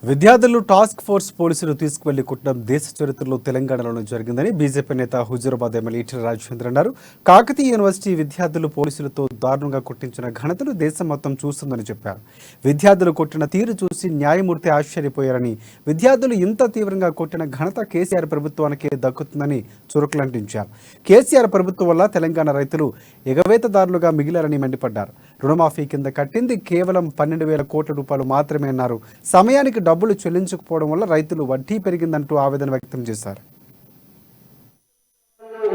విద్యార్థులు task force పోలీసులు తీసుకువెళ్లి కుట్టడం దేశ చరిత్రలో తెలంగాణలోనే జరిగిందని బీజేపీ నేత హుజూరాబాద్ ఎమ్మెల్యే ఈటెల రాజేందర్ అన్నారు. కాకతీయ యూనివర్సిటీ విద్యార్థులు పోలీసులతో దారుణంగా కొట్టించిన ఘనతను దేశం మొత్తం చూస్తుందని చెప్పారు. విద్యార్థులు కొట్టిన తీరు చూసి న్యాయమూర్తి ఆశ్చర్యపోయారని, విద్యార్థులు ఇంత తీవ్రంగా కొట్టిన ఘనత కేసీఆర్ ప్రభుత్వానికే దక్కుతుందని చురుకులంటించారు. కేసీఆర్ ప్రభుత్వం వల్ల తెలంగాణ రైతులు ఎగవేతదారులుగా మిగిలారని మండిపడ్డారు. రుణమాఫీ కింద కట్టింది కేవలం 12,000 కోట్ల రూపాయలు మాత్రమే అన్నారు. సమయానికి డబ్బులు చెల్లించకపోవడం వల్ల రైతులు వడ్డీ పెరిగిందంటూ ఆవేదన వ్యక్తం చేశారు.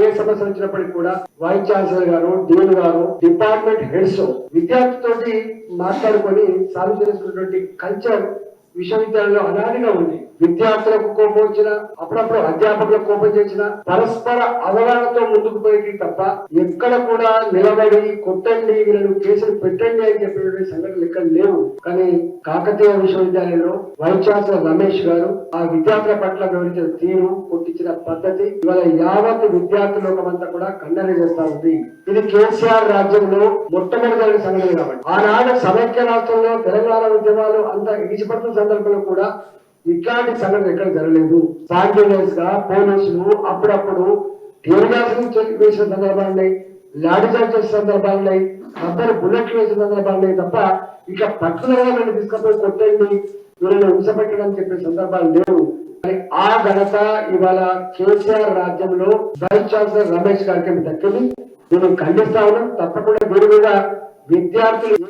ఏ సమస్య వచ్చినప్పటికీ కూడా వైస్ ఛాన్సలర్ గారు, డీన్ గారు, డిపార్ట్మెంట్ హెడ్స్ విద్యార్థితోటి మాట్లాడుకొని సాల్వ్ చేసుకున్నటువంటి కల్చర్ విశ్వవిద్యాలయంలో అనాదిగా ఉంది. విద్యార్థులకు కోపం వచ్చిన, అప్పుడప్పుడు అధ్యాపకులకు కోపం చేసిన, పరస్పర అవగాహనతో ముందుకు పోయేది తప్ప ఎక్కడ కూడా నిలబడి కొట్టండి, వీళ్ళను కేసులు పెట్టండి అని చెప్పినటువంటి సంఘటనలు ఎక్కడ లేవు. కానీ కాకతీయ విశ్వవిద్యాలయంలో వైస్ ఛాన్సలర్ రమేష్ గారు ఆ విద్యార్థుల పట్ల వివరించిన తీరు, కొట్టించిన పద్ధతి ఇవాళ యావత్ విద్యార్థి లోకమంతా కూడా కన్నెర చేస్తా ఉంది. ఇది కేసీఆర్ రాజ్యంలో మొట్టమొదటి సంఘటన కాబట్టి ఆనాడు సమైక్య రాష్ట్రంలో తెలంగాణ ఉద్యమాలు అంతా ఇడిచిపడుతున్న సందర్భంలో కూడా ఇట్లాంటి సంఘటన ఎక్కడ జరగలేదు. సాంకేతిక గా పోలీసులు అప్పుడప్పుడు వేసిన సందర్భాలున్నాయి, లాఠీచార్జ్ చేసిన సందర్భాలున్నాయి, అందరు బుల్లెట్లు వేసిన సందర్భాలున్నాయి తప్ప ఇట్లా పట్టుదలగా తీసుకపోయి కొట్టండి, వీళ్ళని ఉసపెట్టడం చెప్పే సందర్భాలు లేవు. ఆ ఘనత ఇవాళ కేసీఆర్ రాజ్యంలో వైస్ ఛాన్సలర్ రమేష్ గారికి దక్కింది. నేను ఖండిస్తా ఉన్నాం. తప్పకుండా దీని మీద విద్యార్థులు